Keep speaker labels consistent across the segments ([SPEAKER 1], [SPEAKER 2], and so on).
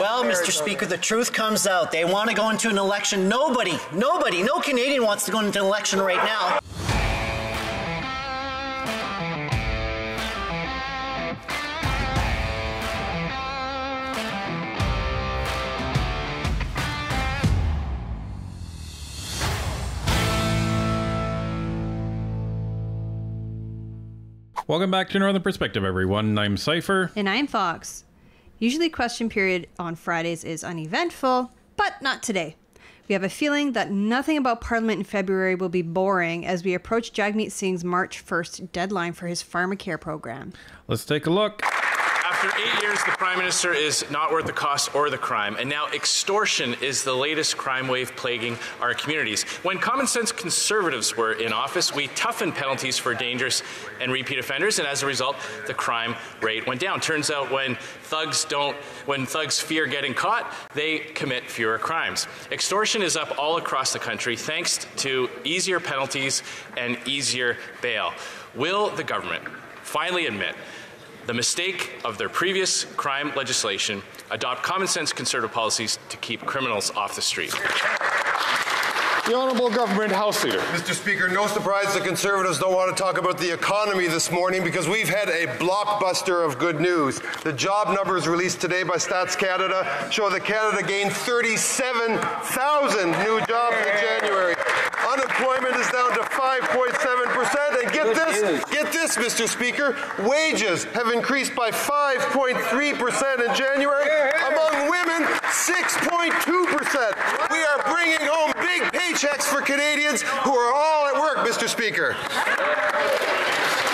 [SPEAKER 1] Well, Mr. Speaker, the truth comes out. They want to go into an election. Nobody, no Canadian wants to go into an election right now.
[SPEAKER 2] Welcome back to Northern Perspective, everyone. I'm Cypher.
[SPEAKER 3] And I'm Fox. Usually question period on Fridays is uneventful, but not today. We have a feeling that nothing about Parliament in February will be boring as we approach Jagmeet Singh's March 1st deadline for his pharmacare program.
[SPEAKER 2] Let's take a look.
[SPEAKER 4] After 8 years, the Prime Minister is not worth the cost or the crime, and now extortion is the latest crime wave plaguing our communities. When common sense Conservatives were in office, we toughened penalties for dangerous and repeat offenders, and as a result, the crime rate went down. Turns out when thugs fear getting caught, they commit fewer crimes. Extortion is up all across the country thanks to easier penalties and easier bail. Will the government finally admit the mistake of their previous crime legislation, adopt common sense Conservative policies to keep criminals off the street?
[SPEAKER 5] The Honourable Government House Leader.
[SPEAKER 6] Mr. Speaker, no surprise the Conservatives don't want to talk about the economy this morning because we've had a blockbuster of good news. The job numbers released today by Stats Canada show that Canada gained 37,000 new jobs in January. Unemployment is down to 5.7%, and get this, Mr. Speaker, wages have increased by 5.3% in January. Among women, 6.2%. We are bringing home big paychecks for Canadians who are all at work, Mr. Speaker.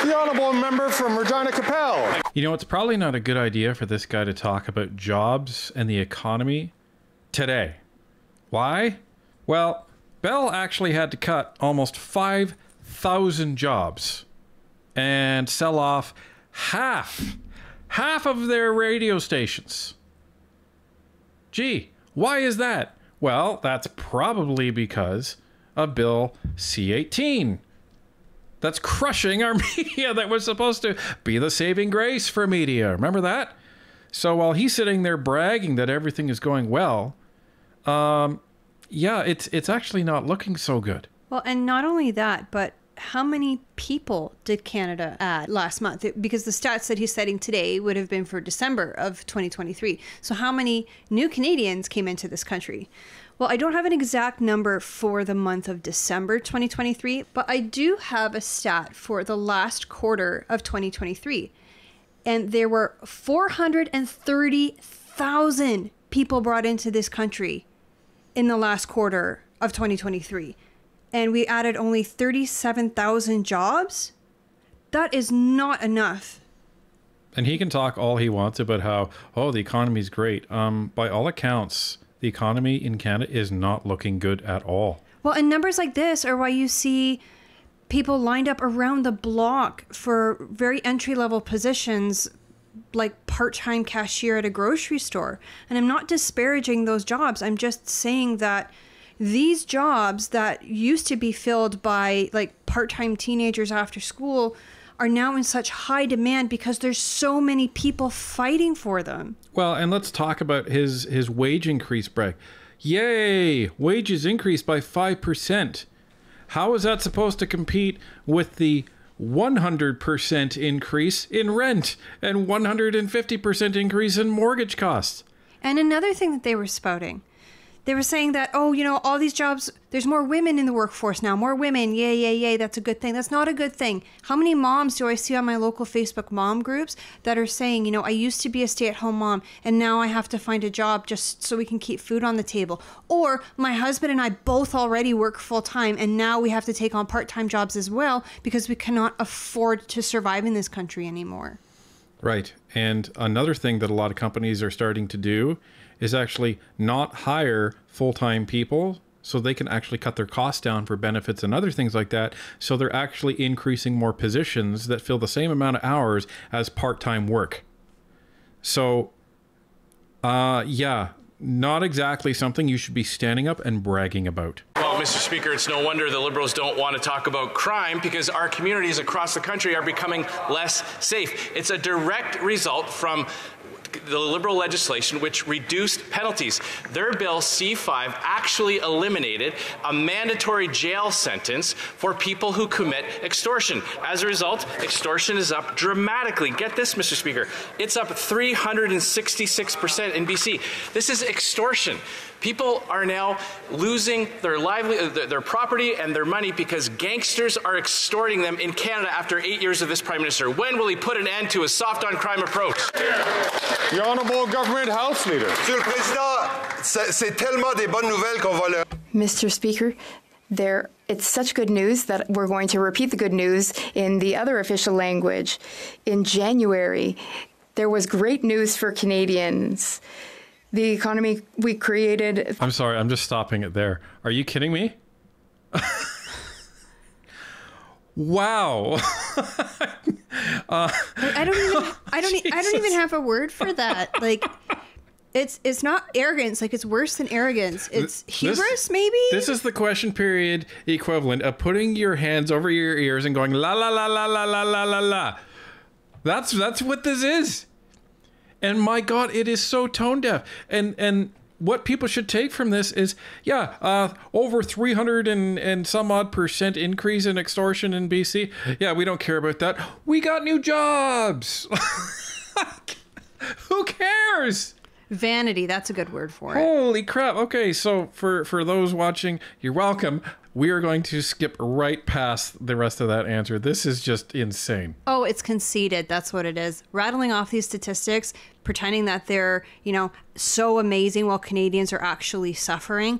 [SPEAKER 5] The Honourable Member from Regina Capel.
[SPEAKER 2] You know, it's probably not a good idea for this guy to talk about jobs and the economy today. Why? Well, Bell actually had to cut almost 5,000 jobs and sell off half of their radio stations. Gee, why is that? Well, that's probably because of Bill C-18. That's crushing our media that was supposed to be the saving grace for media. Remember that? So while he's sitting there bragging that everything is going well, yeah, it's actually not looking so good. Well,
[SPEAKER 3] and not only that, but how many people did Canada add last month? Because the stats that he's citing today would have been for December of 2023. So how many new Canadians came into this country? Well, I don't have an exact number for the month of December 2023, but I do have a stat for the last quarter of 2023. And there were 430,000 people brought into this country in the last quarter of 2023. And we added only 37,000 jobs. That is not enough.
[SPEAKER 2] And he can talk all he wants about how, oh, the economy's great. By all accounts, the economy in Canada is not looking good at all.
[SPEAKER 3] Well, and numbers like this are why you see people lined up around the block for very entry-level positions like part-time cashier at a grocery store. And I'm not disparaging those jobs. I'm just saying that these jobs that used to be filled by like part-time teenagers after school are now in such high demand because there's so many people fighting for them.
[SPEAKER 2] Well, and let's talk about his wage increase, Bragg. Yay! Wages increased by 5%. How is that supposed to compete with the 100% increase in rent and 150% increase in mortgage costs?
[SPEAKER 3] And another thing that they were spouting, they were saying that, oh, you know, all these jobs, there's more women in the workforce now, more women, yay, that's a good thing. That's not a good thing. How many moms do I see on my local Facebook mom groups that are saying, you know, I used to be a stay-at-home mom and now I have to find a job just so we can keep food on the table. Or my husband and I both already work full-time and now we have to take on part-time jobs as well because we cannot afford to survive in this country anymore.
[SPEAKER 2] Right. And another thing that a lot of companies are starting to do is actually not hire full-time people so they can actually cut their costs down for benefits and other things like that. So they're actually increasing more positions that fill the same amount of hours as part-time work. So, yeah, not exactly something you should be standing up and bragging about.
[SPEAKER 4] Well, Mr. Speaker, it's no wonder the Liberals don't want to talk about crime because our communities across the country are becoming less safe. It's a direct result from the Liberal legislation which reduced penalties. Their bill, C5, actually eliminated a mandatory jail sentence for people who commit extortion. As a result, extortion is up dramatically. Get this, Mr. Speaker. It's up 366% in BC. This is extortion. People are now losing their property and their money because gangsters are extorting them in Canada after 8 years of this Prime Minister. When will he put an end to his soft on crime approach?
[SPEAKER 5] The Honourable Government House Leader.
[SPEAKER 6] Monsieur le Président, c'est tellement des bonnes nouvelles qu'on va le...
[SPEAKER 7] Mr. Speaker, it's such good news that we're going to repeat the good news in the other official language. In January, there was great news for Canadians. The economy we created...
[SPEAKER 2] I'm sorry, I'm just stopping it there. Are you kidding me? Wow.
[SPEAKER 3] I don't even have a word for that. Like, it's not arrogance. Like, it's worse than arrogance. It's hubris, maybe?
[SPEAKER 2] This is the question period equivalent of putting your hands over your ears and going la la la la la la la la la. That's what this is. And my God, it is so tone deaf. And what people should take from this is, over 300 and some odd % increase in extortion in BC. Yeah, we don't care about that. We got new jobs. Who cares?
[SPEAKER 3] Vanity, that's a good word for it.
[SPEAKER 2] Holy crap. Okay, so for those watching, you're welcome. We are going to skip right past the rest of that answer. This is just insane.
[SPEAKER 3] Oh, it's conceited. That's what it is. Rattling off these statistics, pretending that they're, so amazing while Canadians are actually suffering.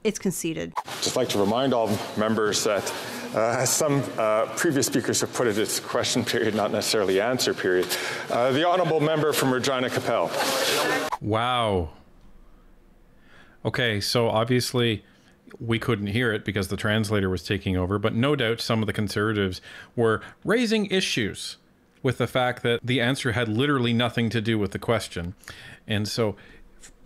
[SPEAKER 3] It's conceited.
[SPEAKER 5] Just like to remind all members that, as some previous speakers have put it, it's question period, not necessarily answer period. The Honourable Member from Regina Capel.
[SPEAKER 2] Wow. Okay, so obviously we couldn't hear it because the translator was taking over, but no doubt some of the Conservatives were raising issues with the fact that the answer had literally nothing to do with the question. And so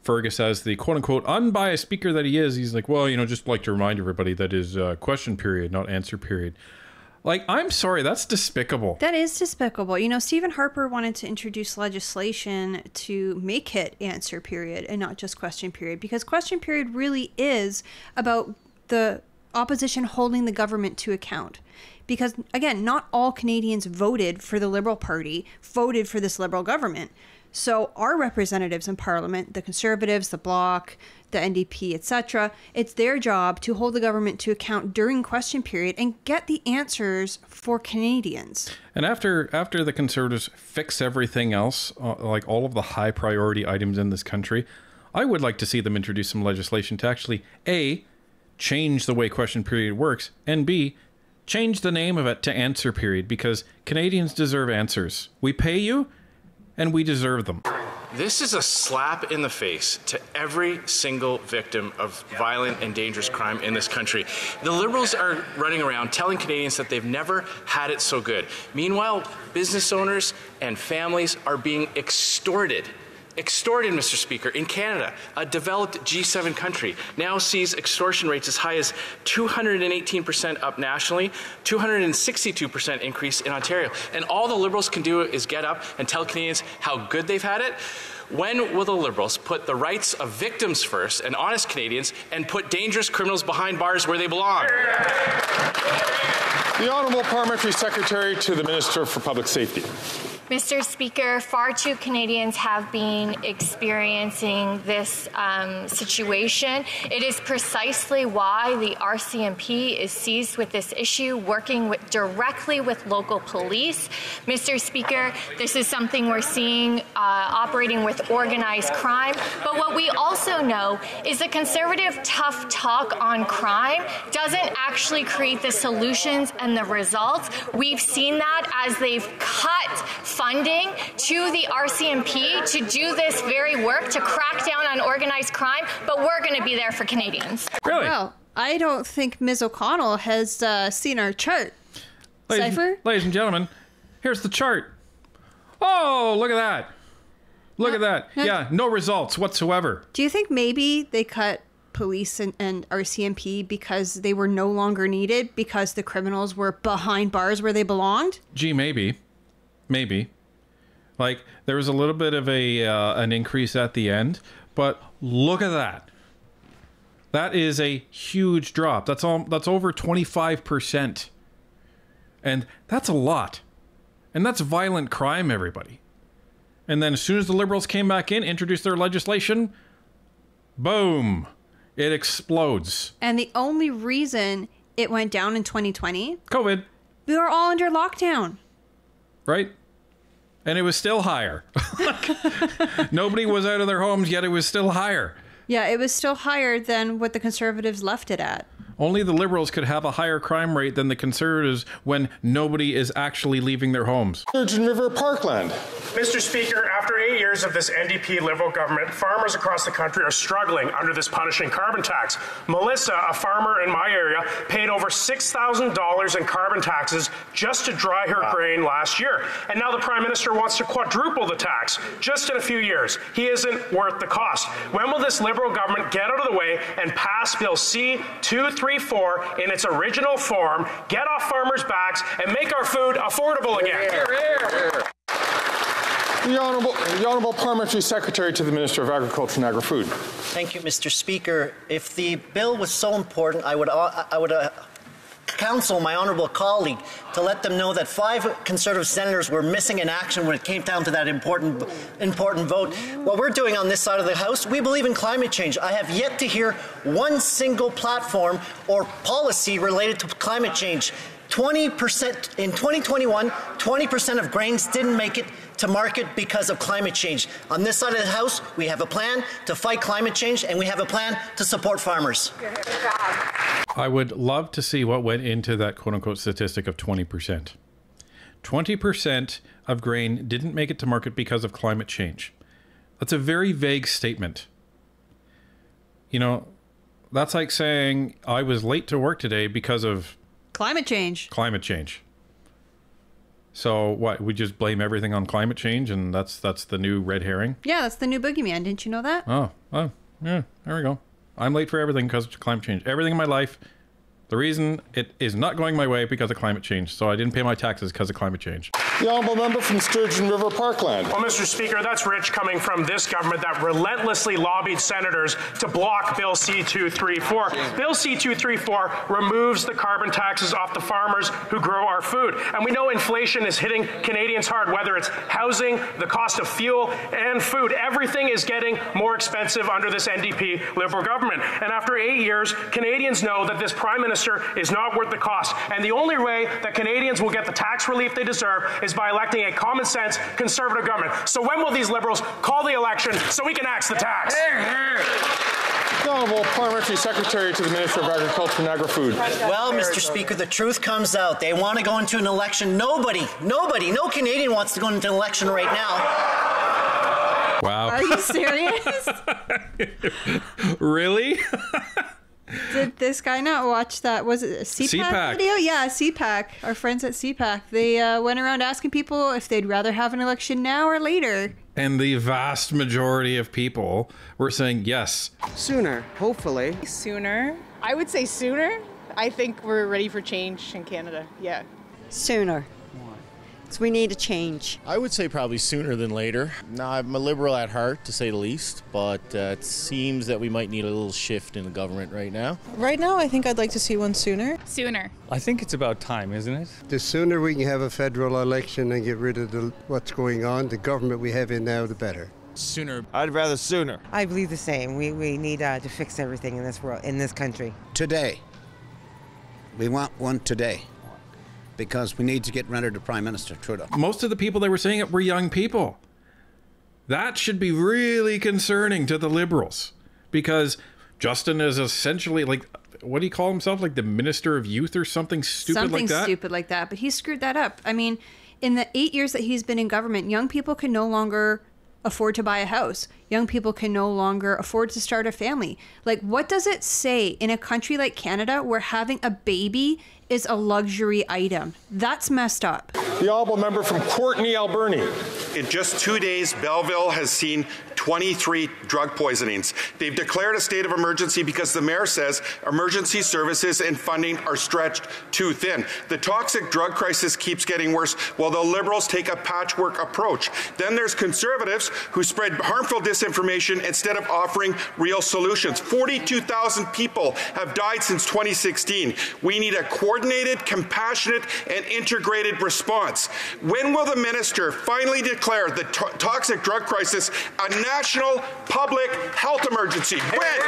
[SPEAKER 2] Fergus, as the quote-unquote unbiased speaker that he is, he's like, well, just like to remind everybody that is question period, not answer period. Like, I'm sorry, that's despicable.
[SPEAKER 3] That is despicable. Stephen Harper wanted to introduce legislation to make it answer period and not just question period, because question period really is about the opposition holding the government to account. Because, again, not all Canadians voted for the Liberal Party, voted for this Liberal government. So our representatives in Parliament, the Conservatives, the Bloc, the NDP, etc., it's their job to hold the government to account during question period and get the answers for Canadians.
[SPEAKER 2] And after the Conservatives fix everything else, like all of the high priority items in this country, I would like to see them introduce some legislation to actually, A, change the way question period works, and B, change the name of it to answer period, because Canadians deserve answers. We pay you, and we deserve them.
[SPEAKER 4] This is a slap in the face to every single victim of violent and dangerous crime in this country. The Liberals are running around telling Canadians that they've never had it so good. Meanwhile, business owners and families are being extorted, Mr. Speaker, in Canada, a developed G7 country, now sees extortion rates as high as 218% up nationally, 262% increase in Ontario. And all the Liberals can do is get up and tell Canadians how good they've had it. When will the Liberals put the rights of victims first and honest Canadians and put dangerous criminals behind bars where they belong?
[SPEAKER 5] The Honourable Parliamentary Secretary to the Minister for Public Safety.
[SPEAKER 8] Mr. Speaker, far too Canadians have been experiencing this situation. It is precisely why the RCMP is seized with this issue, working directly with local police. Mr. Speaker, this is something we're seeing operating with organized crime. But what we also know is the Conservative tough talk on crime doesn't actually create the solutions and the results. We've seen that as they've cut funding to the RCMP to do this very work to crack down on organized crime, but we're going to be there for Canadians.
[SPEAKER 2] Really?
[SPEAKER 3] Well, I don't think Ms. O'Connell has seen our chart. Cypher?
[SPEAKER 2] Ladies and gentlemen, here's the chart. Oh, look at that. Look at that. Yeah, no results whatsoever.
[SPEAKER 3] Do you think maybe they cut police and RCMP because they were no longer needed because the criminals were behind bars where they belonged?
[SPEAKER 2] Gee, maybe. Like, there was a little bit of an increase at the end, but look at that. That is a huge drop. That's over 25%. And that's a lot. And that's violent crime, everybody. And then as soon as the Liberals came back in, introduced their legislation, boom, it explodes.
[SPEAKER 3] And the only reason it went down in 2020?
[SPEAKER 2] COVID.
[SPEAKER 3] We were all under lockdown.
[SPEAKER 2] Right? And it was still higher. Nobody was out of their homes, yet it was still higher.
[SPEAKER 3] Yeah, it was still higher than what the Conservatives left it at.
[SPEAKER 2] Only the Liberals could have a higher crime rate than the Conservatives when nobody is actually leaving their homes.
[SPEAKER 5] Sturgeon River Parkland.
[SPEAKER 9] Mr. Speaker, after 8 years of this NDP Liberal government, farmers across the country are struggling under this punishing carbon tax. Melissa, a farmer in my area, paid over $6,000 in carbon taxes just to dry her grain last year. And now the Prime Minister wants to quadruple the tax just in a few years. He isn't worth the cost. When will this Liberal government get out of the way and pass Bill C-234 in its original form, get off farmers' backs, and make our food affordable again? Hear, hear, hear.
[SPEAKER 5] The Honourable Parliamentary Secretary to the Minister of Agriculture and Agri-Food.
[SPEAKER 1] Thank you, Mr. Speaker. If the bill was so important, I would counsel my honourable colleague to let them know that 5 Conservative senators were missing in action when it came down to that important vote. What we're doing on this side of the House, we believe in climate change. I have yet to hear one single platform or policy related to climate change. 20% in 2021, 20% of grains didn't make it to market because of climate change. On this side of the House, we have a plan to fight climate change, and we have a plan to support farmers.
[SPEAKER 2] I would love to see what went into that quote-unquote statistic of 20%. 20% of grain didn't make it to market because of climate change. That's a very vague statement. You know, that's like saying I was late to work today because of
[SPEAKER 3] climate change.
[SPEAKER 2] Climate change. So what? We just blame everything on climate change, and that's the new red herring?
[SPEAKER 3] Yeah, that's the new boogeyman. Didn't you know that?
[SPEAKER 2] Oh, yeah. There we go. I'm late for everything because of climate change. Everything in my life. The reason it is not going my way because of climate change. So I didn't pay my taxes because of climate change.
[SPEAKER 5] The Honourable Member from Sturgeon River Parkland.
[SPEAKER 9] Well, Mr. Speaker, that's rich coming from this government that relentlessly lobbied senators to block Bill C-234. Bill C-234 removes the carbon taxes off the farmers who grow our food. And we know inflation is hitting Canadians hard, whether it's housing, the cost of fuel, and food. Everything is getting more expensive under this NDP Liberal government. And after 8 years, Canadians know that this Prime Minister is not worth the cost. And the only way that Canadians will get the tax relief they deserve is by electing a common sense Conservative government. So when will these Liberals call the election so we can axe the tax?
[SPEAKER 5] The Honourable Parliamentary Secretary to the Minister of Agriculture and Agri-Food.
[SPEAKER 1] Well, Mr. Speaker, the truth comes out. They want to go into an election. No Canadian wants to go into an election right now.
[SPEAKER 2] Wow.
[SPEAKER 3] Are you serious?
[SPEAKER 2] Really?
[SPEAKER 3] Did this guy not watch that? Was it a CPAC video? Yeah, CPAC. Our friends at CPAC. They went around asking people if they'd rather have an election now or later.
[SPEAKER 2] And the vast majority of people were saying yes.
[SPEAKER 10] Sooner, hopefully.
[SPEAKER 11] Sooner. I would say sooner. I think we're ready for change in Canada. Yeah.
[SPEAKER 12] Sooner. So we need a change.
[SPEAKER 13] I would say probably sooner than later. Now, I'm a liberal at heart, to say the least, but it seems that we might need a little shift in the government right now.
[SPEAKER 11] Right now, I think I'd like to see one sooner.
[SPEAKER 14] Sooner.
[SPEAKER 15] I think it's about time, isn't it?
[SPEAKER 16] The sooner we can have a federal election and get rid of what's going on, the government we have in now, the better.
[SPEAKER 13] Sooner. I'd rather sooner.
[SPEAKER 17] I believe the same. We need to fix everything in this world, in this country.
[SPEAKER 18] Today. We want one today. Because we need to get rid of the Prime Minister, Trudeau.
[SPEAKER 2] Most of the people that were saying it were young people. That should be really concerning to the Liberals. Because Justin is essentially like, what do you call himself? Like the Minister of Youth or something stupid like that?
[SPEAKER 3] Something stupid like that. But he screwed that up. I mean, in the 8 years that he's been in government, young people can no longer afford to buy a house. Young people can no longer afford to start a family. Like, what does it say in a country like Canada where having a baby is a luxury item? That's messed up.
[SPEAKER 5] The Honourable Member from Courtenay, Alberni.
[SPEAKER 19] In just 2 days, Belleville has seen
[SPEAKER 10] 23 drug poisonings. They've declared a state of emergency because the mayor says emergency services and funding are stretched too thin. The toxic drug crisis keeps getting worse while the Liberals take a patchwork approach. Then there's Conservatives who spread harmful disinformation instead of offering real solutions. 42,000 people have died since 2016. We need a coordinated, compassionate, and integrated response. When will the minister finally declare the toxic drug crisis a national public health emergency? When?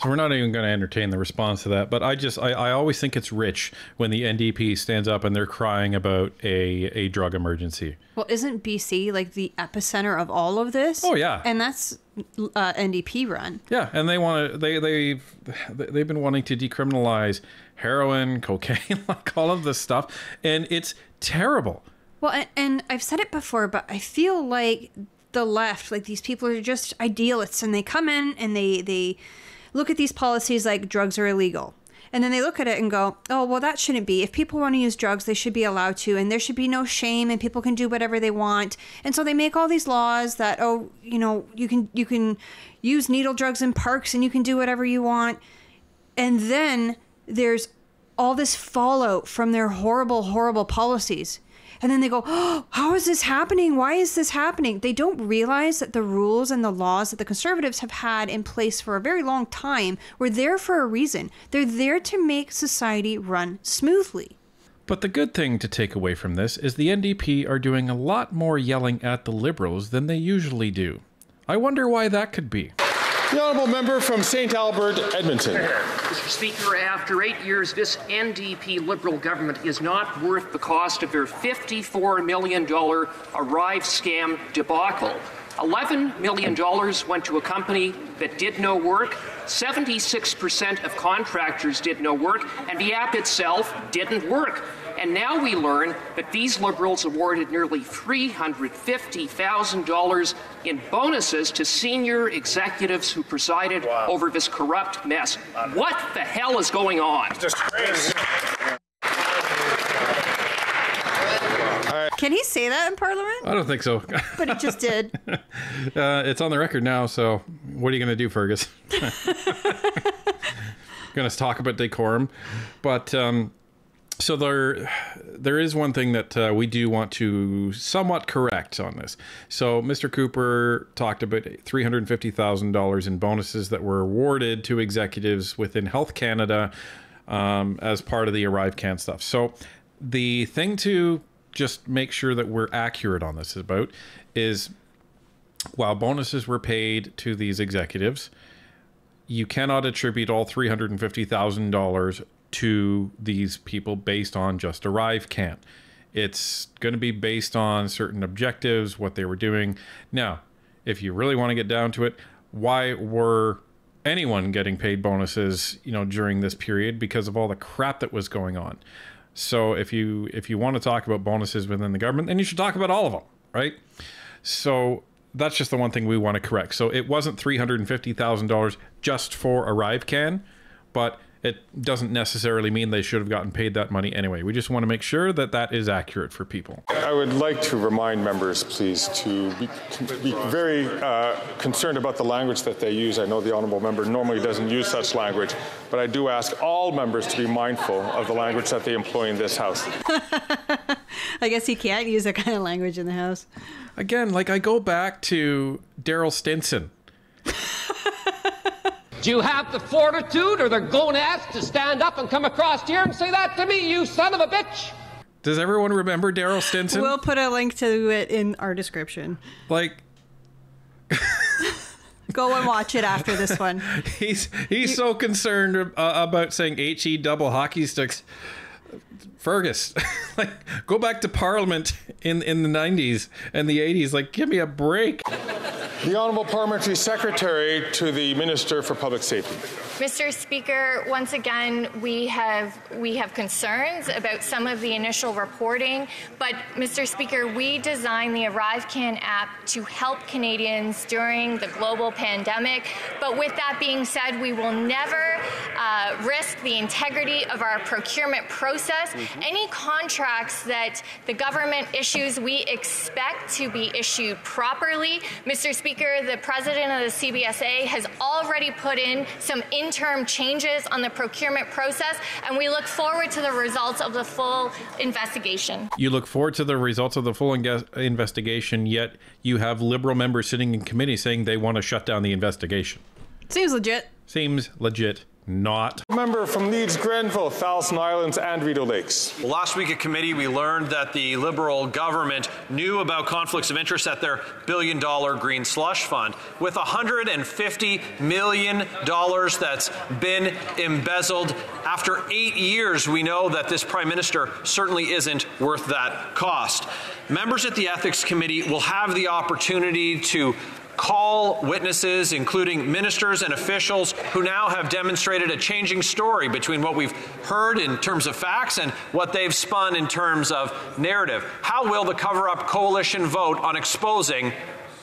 [SPEAKER 2] So we're not even going to entertain the response to that, but I always think it's rich when the NDP stands up and they're crying about a drug emergency.
[SPEAKER 3] Well, isn't BC like the epicenter of all of this?
[SPEAKER 2] Oh yeah,
[SPEAKER 3] and that's NDP run.
[SPEAKER 2] Yeah, and they've been wanting to decriminalize heroin, cocaine, like all of this stuff, and it's terrible.
[SPEAKER 3] Well, and I've said it before, but I feel like the left, like these people are just idealists, and they come in and they look at these policies like drugs are illegal. And then they look at it and go, oh, well, that shouldn't be. If people want to use drugs, they should be allowed to. And there should be no shame and people can do whatever they want. And so they make all these laws that, oh, you know, you can use needle drugs in parks and you can do whatever you want. And then there's all this fallout from their horrible, horrible policies. And then they go, oh, how is this happening? Why is this happening? They don't realize that the rules and the laws that the Conservatives have had in place for a very long time were there for a reason. They're there to make society run smoothly.
[SPEAKER 2] But the good thing to take away from this is the NDP are doing a lot more yelling at the Liberals than they usually do. I wonder why that could be.
[SPEAKER 5] The honourable member from St. Albert, Edmonton.
[SPEAKER 14] Mr. Speaker, after 8 years, this NDP Liberal government is not worth the cost of their $54 million Arrive scam debacle. $11 million went to a company that did no work, 76% of contractors did no work, and the app itself didn't work. And now we learn that these Liberals awarded nearly $350,000 in bonuses to senior executives who presided over this corrupt mess. What the hell is going on?
[SPEAKER 9] Disgrace.
[SPEAKER 3] Can he say that in Parliament?
[SPEAKER 2] I don't think so.
[SPEAKER 3] But he just did.
[SPEAKER 2] It's on the record now, so what are you going to do, Fergus? Going to talk about decorum. But so there is one thing that we do want to somewhat correct on this. So Mr. Cooper talked about $350,000 in bonuses that were awarded to executives within Health Canada as part of the Arrive Can stuff. So the thing to just make sure that we're accurate on this about is while bonuses were paid to these executives, you cannot attribute all $350,000 to these people based on just Arrive Can. It's going to be based on certain objectives, what they were doing. Now, if you really want to get down to it, why were anyone getting paid bonuses, during this period? Because of all the crap that was going on. So if you want to talk about bonuses within the government, then you should talk about all of them, right? So that's just the one thing we want to correct. So it wasn't $350,000 just for Arrive Can, but it doesn't necessarily mean they should have gotten paid that money anyway. We just want to make sure that that is accurate for people.
[SPEAKER 5] I would like to remind members, please, to be very concerned about the language that they use. I know the honourable member normally doesn't use such language, but I do ask all members to be mindful of the language that they employ in this House.
[SPEAKER 3] I guess he can't use that kind of language in the House.
[SPEAKER 2] Again, I go back to Daryl Stinson.
[SPEAKER 19] Do you have the fortitude or the gonads to stand up and come across here and say that to me, you son of a bitch?
[SPEAKER 2] Does everyone remember Daryl Stinson?
[SPEAKER 3] We'll put a link to it in our description.
[SPEAKER 2] Go
[SPEAKER 3] and watch it after this one.
[SPEAKER 2] He's so concerned about saying HE double hockey sticks. Fergus, go back to Parliament in the 90s and the 80s. Give me a break.
[SPEAKER 5] The Honourable Parliamentary Secretary to the Minister for Public Safety.
[SPEAKER 8] Mr. Speaker, once again, we have concerns about some of the initial reporting, but Mr. Speaker, we designed the Arrive Can app to help Canadians during the global pandemic. But with that being said, we will never risk the integrity of our procurement process. Any contracts that the government issues issues we expect to be issued properly. Mr. Speaker, the president of the CBSA has already put in some interim changes on the procurement process, and we look forward to the results of the full investigation.
[SPEAKER 2] You look forward to the results of the full investigation, yet you have Liberal members sitting in committee saying they want to shut down the investigation.
[SPEAKER 3] Seems legit.
[SPEAKER 2] Seems legit. Not.
[SPEAKER 5] Member from Leeds, Grenville, Falson Islands and Rideau Lakes.
[SPEAKER 20] Well, last week at committee, we learned that the Liberal government knew about conflicts of interest at their billion-dollar green slush fund, with $150 million that's been embezzled. After 8 years, we know that this Prime Minister certainly isn't worth that cost. Members at the Ethics Committee will have the opportunity to call witnesses, including ministers and officials who now have demonstrated a changing story between what we've heard in terms of facts and what they've spun in terms of narrative. How will the cover-up coalition vote on exposing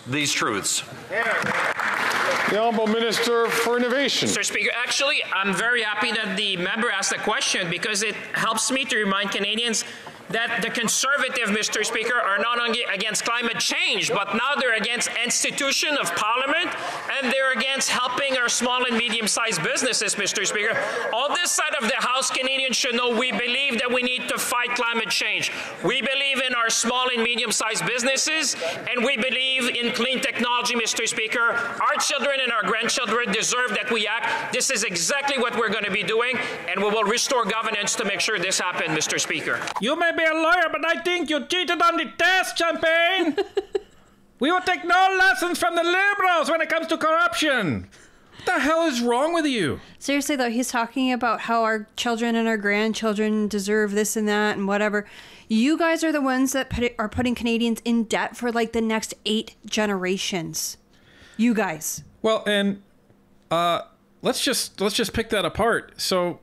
[SPEAKER 20] these truths?
[SPEAKER 5] The Honourable Minister for Innovation.
[SPEAKER 21] Mr. Speaker, actually, I'm very happy that the member asked the question because it helps me to remind Canadians that the Conservative, Mr. Speaker, are not only against climate change, but now they're against institution of Parliament, and they're against helping our small and medium-sized businesses, Mr. Speaker. On this side of the House, Canadians should know we believe that we need to fight climate change. We believe in our small and medium-sized businesses, and we believe in clean technology, Mr. Speaker. Our children and our grandchildren deserve that we act. This is exactly what we're going to be doing, and we will restore governance to make sure this happens, Mr. Speaker.
[SPEAKER 2] You may be a lawyer, but I think you cheated on the test, Champagne. We will take no lessons from the Liberals when it comes to corruption. What the hell is wrong with you?
[SPEAKER 3] Seriously, though, he's talking about how our children and our grandchildren deserve this and that and whatever. You guys are the ones that are putting Canadians in debt for like the next 8 generations. You guys.
[SPEAKER 2] Well, and let's just pick that apart. So,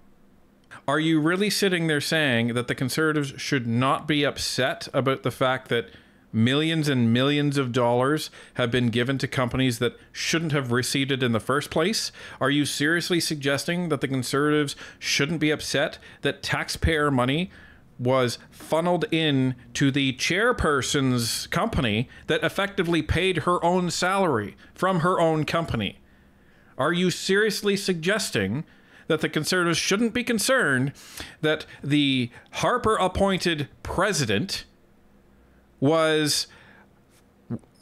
[SPEAKER 2] are you really sitting there saying that the Conservatives should not be upset about the fact that millions and millions of dollars have been given to companies that shouldn't have received it in the first place? Are you seriously suggesting that the Conservatives shouldn't be upset that taxpayer money was funneled in to the chairperson's company that effectively paid her own salary from her own company? Are you seriously suggesting that the Conservatives shouldn't be concerned that the Harper-appointed president was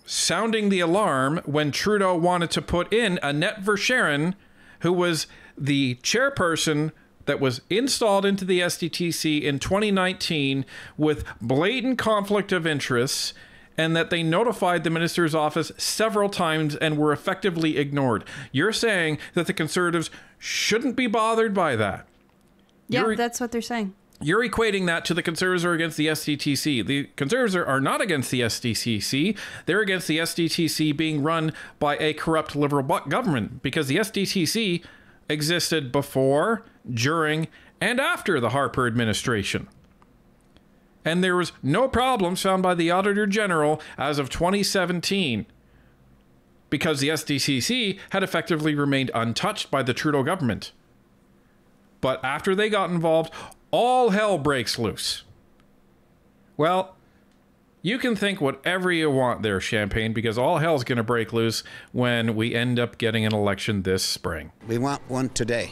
[SPEAKER 2] sounding the alarm when Trudeau wanted to put in Annette Verscheren, who was the chairperson that was installed into the SDTC in 2019 with blatant conflict of interests, and that they notified the minister's office several times and were effectively ignored? You're saying that the Conservatives shouldn't be bothered by that.
[SPEAKER 3] Yeah, that's what they're saying.
[SPEAKER 2] You're equating that to the Conservatives are against the SDTC. The Conservatives are not against the SDTC. They're against the SDTC being run by a corrupt Liberal government, because the SDTC existed before, during, and after the Harper administration. And there was no problems found by the Auditor General as of 2017, because the SDCC had effectively remained untouched by the Trudeau government. But after they got involved, all hell breaks loose. Well, you can think whatever you want there, Champagne, because all hell's going to break loose when we end up getting an election this spring.
[SPEAKER 18] We want one today.